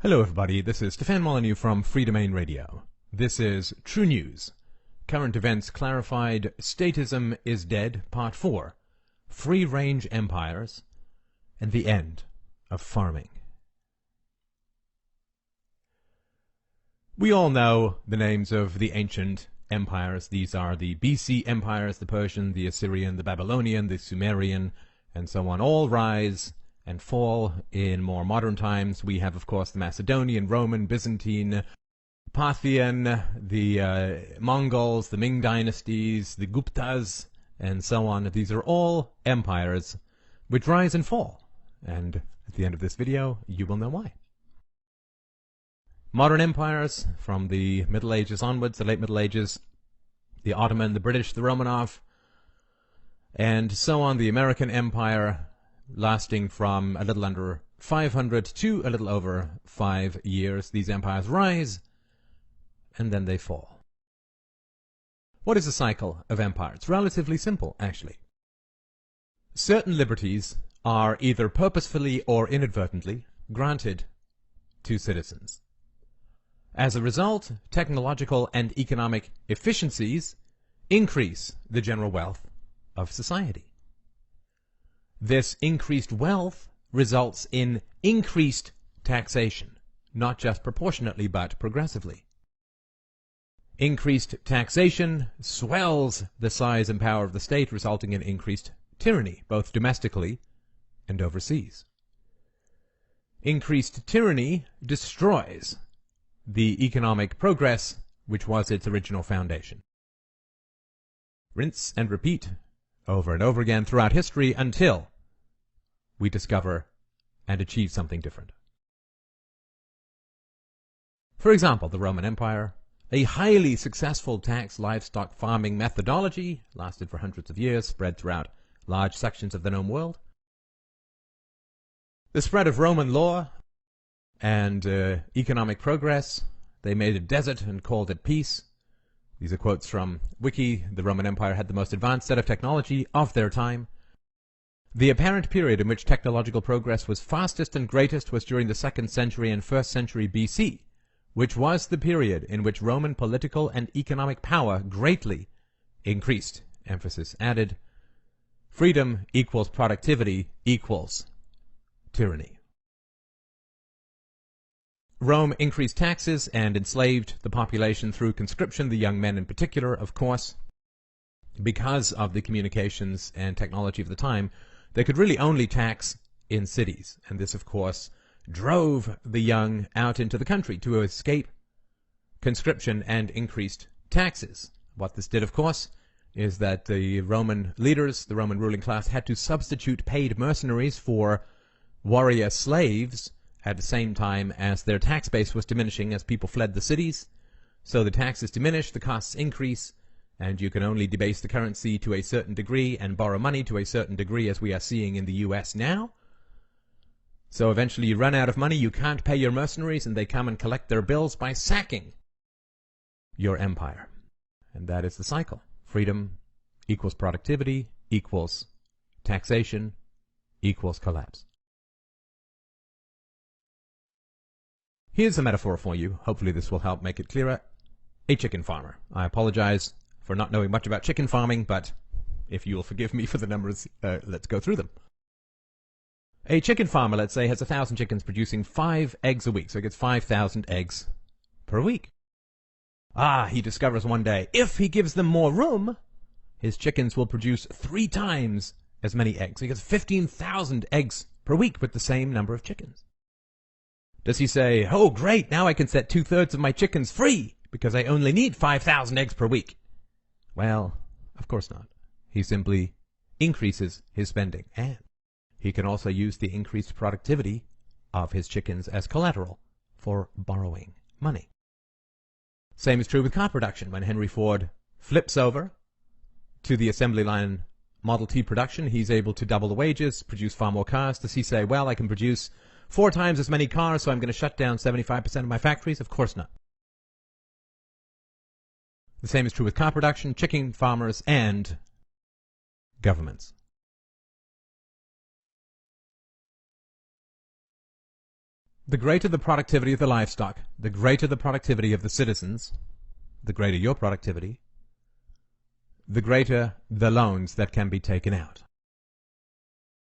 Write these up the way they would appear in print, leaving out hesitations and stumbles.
Hello everybody, this is Stefan Molyneux from Free Domain Radio. This is True News. Current Events Clarified, Statism is Dead, Part 4. Free-Range Empires, and the End of Farming. We all know the names of the ancient empires. These are the BC empires, the Persian, the Assyrian, the Babylonian, the Sumerian, and so on. All rise and fall in more modern times. We have, of course, the Macedonian, Roman, Byzantine, Parthian, the Mongols, the Ming dynasties, the Guptas, and so on. These are all empires which rise and fall. And at the end of this video, you will know why. Modern empires, from the Middle Ages onwards, the late Middle Ages, the Ottoman, the British, the Romanov, and so on, the American Empire, lasting from a little under 500 to a little over 5 years. These empires rise, and then they fall. What is the cycle of empire? It's relatively simple, actually. Certain liberties are either purposefully or inadvertently granted to citizens. As a result, technological and economic efficiencies increase the general wealth of society. This increased wealth results in increased taxation, not just proportionately but progressively. Increased taxation swells the size and power of the state, resulting in increased tyranny, both domestically and overseas. Increased tyranny destroys the economic progress which was its original foundation. Rinse and repeat over and over again throughout history until we discover and achieve something different. For example, the Roman Empire, a highly successful tax livestock farming methodology, lasted for hundreds of years, spread throughout large sections of the known world. The spread of Roman law and economic progress, they made a desert and called it peace. These are quotes from Wiki. The Roman Empire had the most advanced set of technology of their time. The apparent period in which technological progress was fastest and greatest was during the 2nd century and 1st century BC, which was the period in which Roman political and economic power greatly increased. Emphasis added. Freedom equals productivity equals tyranny. Rome increased taxes and enslaved the population through conscription, the young men in particular, of course. Because of the communications and technology of the time, they could really only tax in cities, and this, of course, drove the young out into the country to escape conscription and increased taxes. What this did, of course, is that the Roman leaders, the Roman ruling class, had to substitute paid mercenaries for warrior slaves at the same time as their tax base was diminishing as people fled the cities. So the taxes diminish, the costs increase, and you can only debase the currency to a certain degree and borrow money to a certain degree, as we are seeing in the US now. So eventually you run out of money, you can't pay your mercenaries, and they come and collect their bills by sacking your empire. And that is the cycle. Freedom equals productivity equals taxation equals collapse. Here's a metaphor for you. Hopefully this will help make it clearer. A chicken farmer. I apologize for not knowing much about chicken farming, but if you'll forgive me for the numbers, let's go through them. A chicken farmer, let's say, has 1,000 chickens producing 5 eggs a week, so he gets 5,000 eggs per week. He discovers one day, if he gives them more room, his chickens will produce 3 times as many eggs. So he gets 15,000 eggs per week with the same number of chickens. Does he say, oh great, now I can set 2/3 of my chickens free because I only need 5,000 eggs per week? Well, of course not. He simply increases his spending, and he can also use the increased productivity of his chickens as collateral for borrowing money. Same is true with car production. When Henry Ford flips over to the assembly line Model T production, he's able to double the wages, produce far more cars. Does he say, well, I can produce 4 times as many cars, so I'm going to shut down 75% of my factories? Of course not. The same is true with car production, chicken farmers, and governments. The greater the productivity of the livestock, the greater the productivity of the citizens, the greater your productivity, the greater the loans that can be taken out.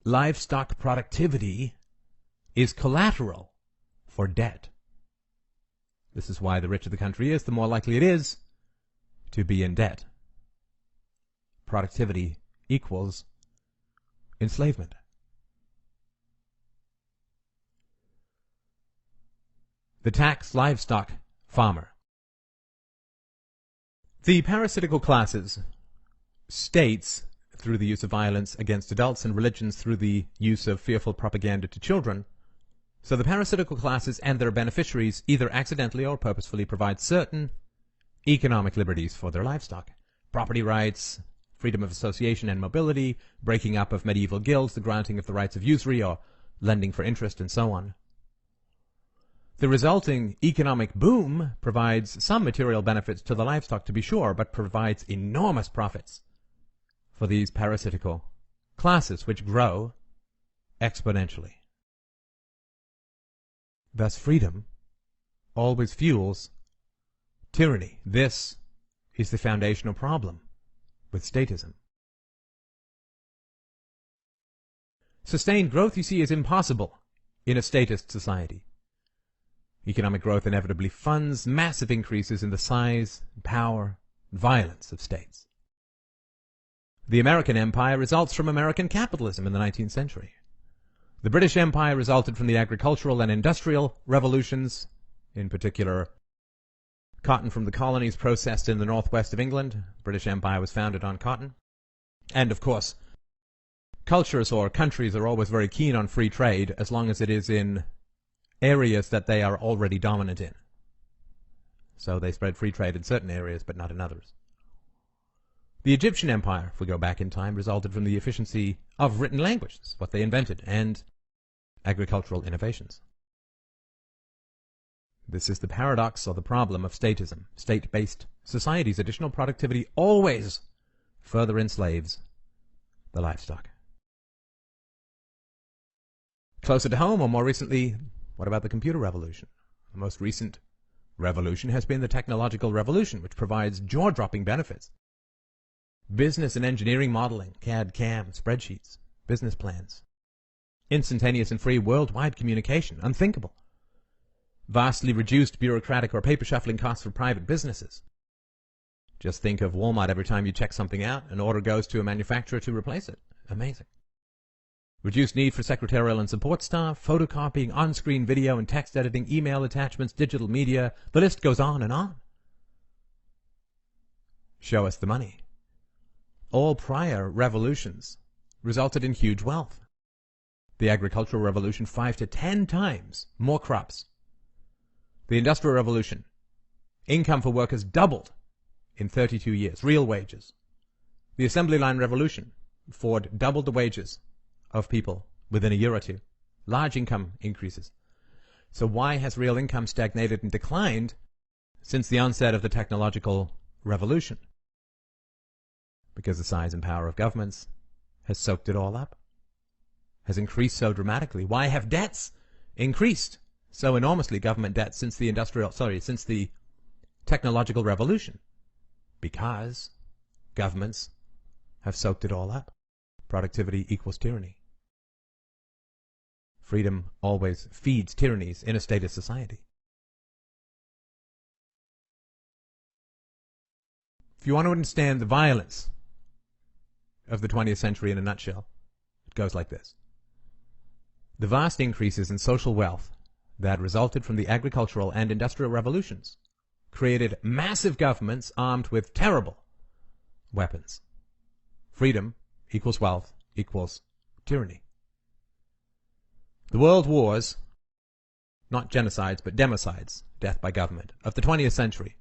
Livestock productivity is collateral for debt. This is why the richer the country is, the more likely it is to be in debt. Productivity equals enslavement. The taxed livestock farmer. The parasitical classes, states through the use of violence against adults, and religions through the use of fearful propaganda to children. So the parasitical classes and their beneficiaries either accidentally or purposefully provide certain economic liberties for their livestock. Property rights, freedom of association and mobility, breaking up of medieval guilds, the granting of the rights of usury or lending for interest, and so on. The resulting economic boom provides some material benefits to the livestock, to be sure, but provides enormous profits for these parasitical classes, which grow exponentially. Thus, freedom always fuels tyranny. This is the foundational problem with statism. Sustained growth, you see, is impossible in a statist society. Economic growth inevitably funds massive increases in the size, power, and violence of states. The American empire results from American capitalism in the 19th century. The British Empire resulted from the agricultural and industrial revolutions, in particular cotton from the colonies processed in the northwest of England. The British Empire was founded on cotton. And, of course, cultures or countries are always very keen on free trade as long as it is in areas that they are already dominant in. So they spread free trade in certain areas, but not in others. The Egyptian Empire, if we go back in time, resulted from the efficiency of written languages, what they invented, and agricultural innovations. This is the paradox or the problem of statism. State-based societies' additional productivity always further enslaves the livestock. Closer to home, or more recently, what about the computer revolution? The most recent revolution has been the technological revolution, which provides jaw-dropping benefits. Business and engineering modeling, CAD, CAM, spreadsheets, business plans. Instantaneous and free worldwide communication, unthinkable. Vastly reduced bureaucratic or paper-shuffling costs for private businesses. Just think of Walmart. Every time you check something out, an order goes to a manufacturer to replace it. Amazing. Reduced need for secretarial and support staff, photocopying, on-screen video and text editing, email attachments, digital media. The list goes on and on. Show us the money. All prior revolutions resulted in huge wealth. The agricultural revolution, 5 to 10 times more crops. The industrial revolution, income for workers doubled in 32 years, real wages. The assembly line revolution, Ford doubled the wages of people within a year or two. Large income increases. So why has real income stagnated and declined since the onset of the technological revolution? Because the size and power of governments has soaked it all up, has increased so dramatically. Why have debts increased so enormously, government debts, since the technological revolution? Because governments have soaked it all up. Productivity equals tyranny. Freedom always feeds tyrannies in a statist society. If you want to understand the violence of the 20th century in a nutshell, it goes like this. The vast increases in social wealth that resulted from the agricultural and industrial revolutions created massive governments armed with terrible weapons. Freedom equals wealth equals tyranny. The world wars, not genocides but democides, death by government, of the 20th century,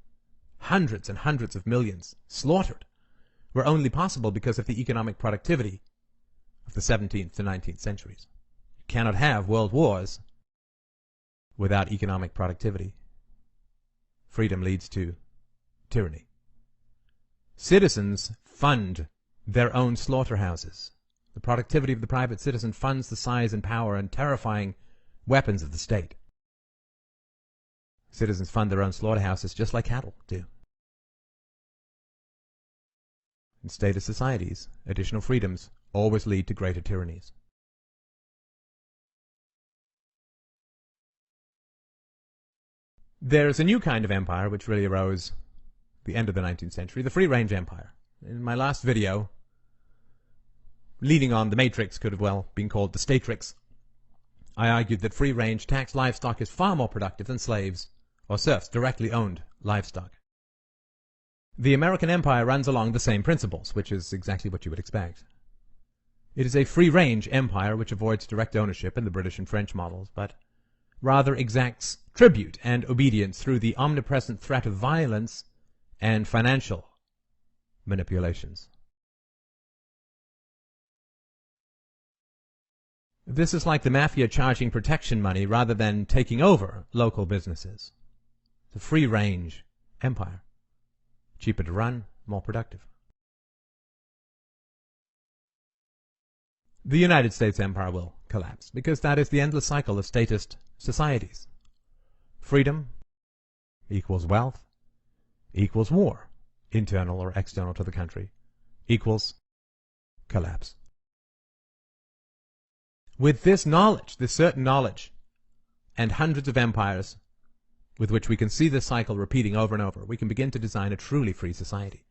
hundreds and hundreds of millions slaughtered, were only possible because of the economic productivity of the 17th to 19th centuries. You cannot have world wars without economic productivity. Freedom leads to tyranny. Citizens fund their own slaughterhouses. The productivity of the private citizen funds the size and power and terrifying weapons of the state. Citizens fund their own slaughterhouses just like cattle do. In statist societies, additional freedoms always lead to greater tyrannies. There's a new kind of empire which really arose at the end of the 19th century, the free-range empire. In my last video, leading on the Matrix could have well been called the Statrix, I argued that free-range taxed livestock is far more productive than slaves or serfs directly owned livestock. The American empire runs along the same principles, which is exactly what you would expect. It is a free-range empire which avoids direct ownership in the British and French models, but rather exacts tribute and obedience through the omnipresent threat of violence and financial manipulations. This is like the mafia charging protection money rather than taking over local businesses. It's a free-range empire. Cheaper to run, more productive. The United States empire will collapse because that is the endless cycle of statist societies. Freedom equals wealth equals war, internal or external to the country, equals collapse. With this knowledge, this certain knowledge, and hundreds of empires with which we can see this cycle repeating over and over, we can begin to design a truly free society.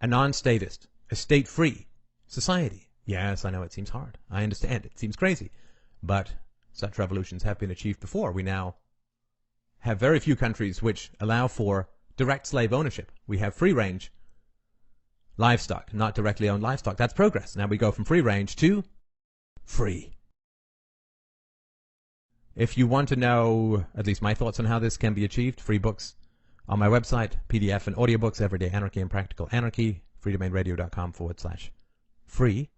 A non-statist, a state-free society. Yes, I know it seems hard. I understand. It seems crazy. But such revolutions have been achieved before. We now have very few countries which allow for direct slave ownership. We have free-range livestock, not directly owned livestock. That's progress. Now we go from free-range to free. If you want to know at least my thoughts on how this can be achieved, free books on my website, PDF and audiobooks, Everyday Anarchy and Practical Anarchy, freedomainradio.com/free.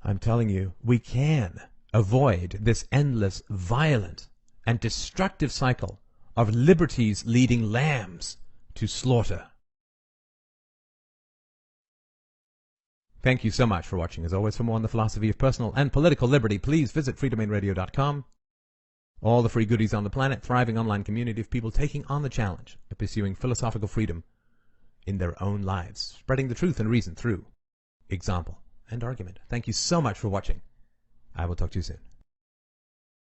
I'm telling you, we can avoid this endless, violent, and destructive cycle of liberties leading lambs to slaughter. Thank you so much for watching. As always, for more on the philosophy of personal and political liberty, please visit freedomainradio.com. All the free goodies on the planet, thriving online community of people taking on the challenge of pursuing philosophical freedom in their own lives, spreading the truth and reason through example and argument. Thank you so much for watching. I will talk to you soon.